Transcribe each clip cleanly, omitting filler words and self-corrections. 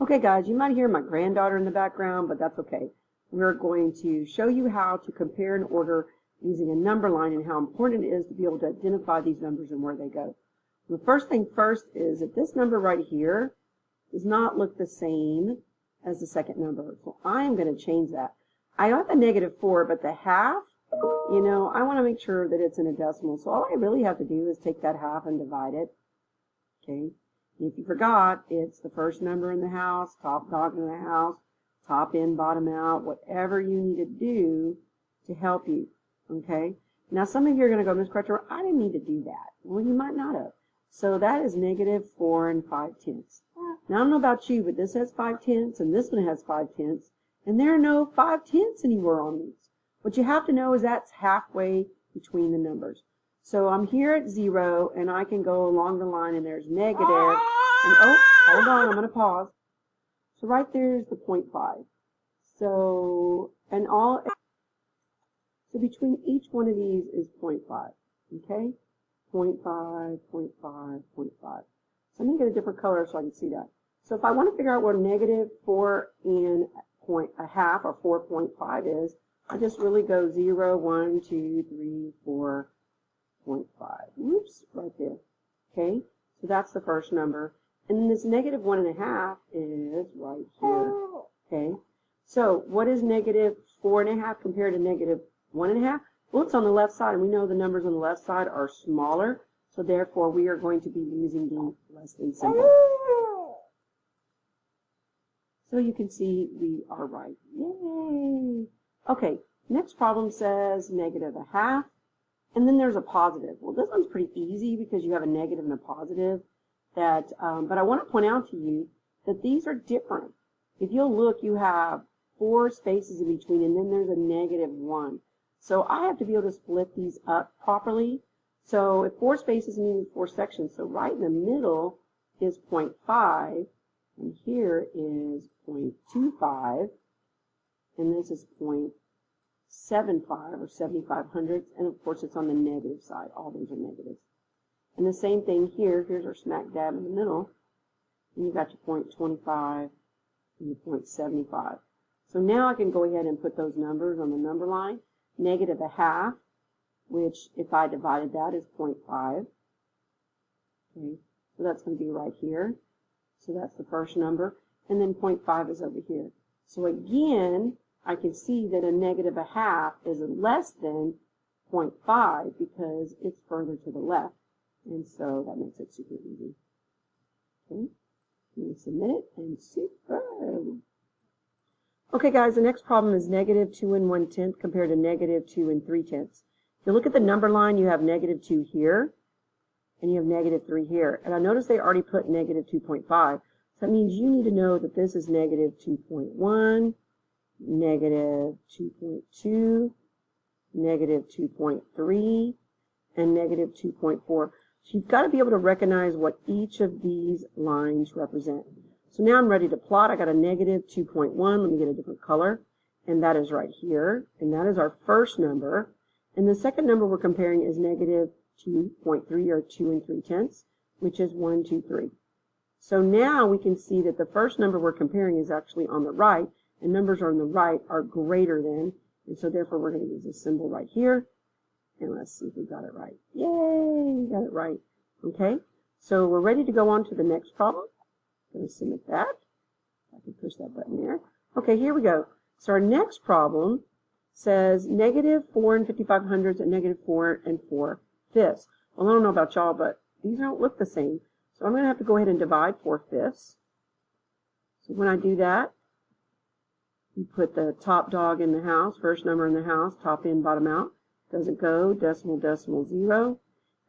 Okay guys, you might hear my granddaughter in the background, but that's okay. We're going to show you how to compare and order using a number line and how important it is to be able to identify these numbers and where they go. The first thing first is that this number right here does not look the same as the second number. So I am going to change that. I got the -4, but the half, I want to make sure that it's in a decimal. So all I really have to do is take that half and divide it. Okay. If you forgot, it's the first number in the house, top dog in the house, top in, bottom out, whatever you need to do to help you. Okay. Now some of you are going to go, Ms. Crutcher, I didn't need to do that. Well, you might not have. So that is -4 5/10. Now I don't know about you, but this has 5/10 and this one has 5/10, and there are no 5/10 anywhere on these. What you have to know is that's halfway between the numbers. So I'm here at 0, and I can go along the line, and there's negative, and oh, hold on, I'm going to pause. So right there is the 0.5. So between each one of these is 0.5, okay? 0.5, 0.5, 0.5. So I'm going to get a different color so I can see that. So if I want to figure out where -4 and a half, or 4.5 is, I just really go 0, 1, 2, 3, 4, 0.5. Whoops, right there. Okay, so that's the first number. And then this -1.5 is right here. Okay, so what is -4.5 compared to -1.5? Well, it's on the left side, and we know the numbers on the left side are smaller, so therefore we are going to be using the less than symbol. So you can see we are right. Yay! Okay, next problem says -1/2. And then there's a positive. Well, this one's pretty easy because you have a negative and a positive. But I want to point out to you that these are different. If you'll look, you have 4 spaces in between, and then there's a -1. So I have to be able to split these up properly. So if 4 spaces means 4 sections, so right in the middle is 0.5, and here is 0.25, and this is 0.75 or 75 hundredths, and of course it's on the negative side. All those are negatives. And the same thing here. Here's our smack dab in the middle, and you've got your 0.25 and your 0.75. So now I can go ahead and put those numbers on the number line. -1/2, which if I divided that is 0.5. Okay, so that's going to be right here. So that's the first number, and then 0.5 is over here. So again, I can see that a -1/2 is less than 0.5 because it's further to the left. And so that makes it super easy. Okay, let me submit it, and super. Okay guys, the next problem is -2 1/10 compared to -2 3/10. If you look at the number line, you have -2 here, and you have -3 here. And I notice they already put -2.5. So that means you need to know that this is -2.1, -2.2, -2.3, and -2.4. So you've got to be able to recognize what each of these lines represent. So now I'm ready to plot. I got a -2.1. Let me get a different color. And that is right here. And that is our first number. And the second number we're comparing is -2.3, or 2 3/10, which is 1, 2, 3. So now we can see that the first number we're comparing is actually on the right, and numbers on the right are greater than, and so therefore we're going to use this symbol right here, and let's see if we got it right. Yay, we got it right. Okay, so we're ready to go on to the next problem. I'm going to submit that. I can push that button there. Okay, here we go. So our next problem says -4 and 55 hundredths and -4 and 4/5. Well, I don't know about y'all, but these don't look the same. So I'm going to have to go ahead and divide 4/5. So when I do that, you put the top dog in the house, first number in the house, top in, bottom out. Doesn't go, decimal, decimal, 0.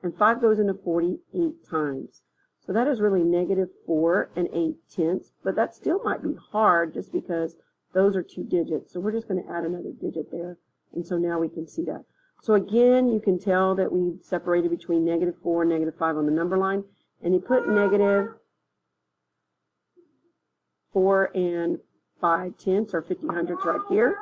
And 5 goes into 48 times. So that is really -4 and 8/10, but that still might be hard just because those are 2 digits. So we're just going to add another digit there. And so now we can see that. So again, you can tell that we've separated between -4 and -5 on the number line. And you put -4 and 5/10 or 50 hundredths right here.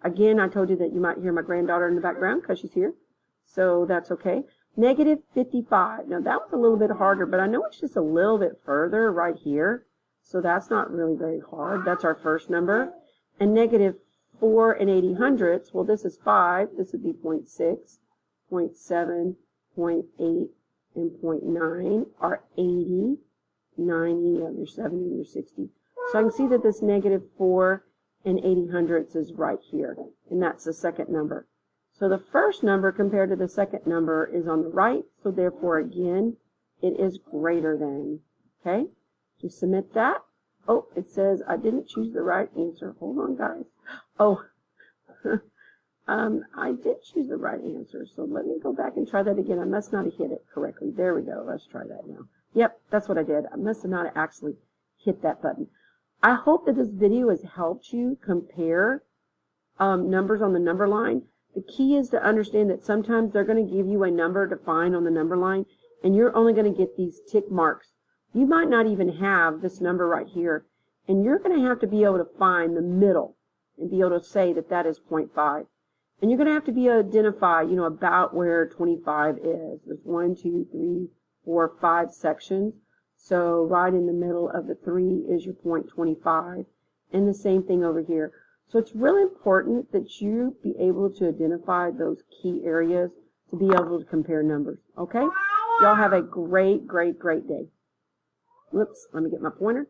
Again, I told you that you might hear my granddaughter in the background because she's here. So that's okay. -55. Now that was a little bit harder, but I know it's just a little bit further right here. So that's not really very hard. That's our first number. And negative 4 and 80 hundredths, well, this is 5. This would be 0.6, 0.7, 0.8, and 0.9 are 80, 90, your 70, and your 60. So I can see that this negative 4 and 80 hundredths is right here, and that's the second number. So the first number compared to the second number is on the right, so therefore, again, it is greater than. Okay? To submit that. Oh, it says I didn't choose the right answer. Hold on, guys. Oh, I did choose the right answer, so let me go back and try that again. I must not have hit it correctly. There we go. Let's try that now. Yep, that's what I did. I must have not actually hit that button. I hope that this video has helped you compare numbers on the number line. The key is to understand that sometimes they're going to give you a number to find on the number line, and you're only going to get these tick marks. You might not even have this number right here, and you're going to have to be able to find the middle and be able to say that that is 0.5. And you're going to have to be able to identify, about where 25 is. There's 1, 2, 3, 4, 5 sections. So right in the middle of the 3 is your 0.25. And the same thing over here. So it's really important that you be able to identify those key areas to be able to compare numbers. Okay? Y'all have a great, great, great day. Whoops, let me get my pointer.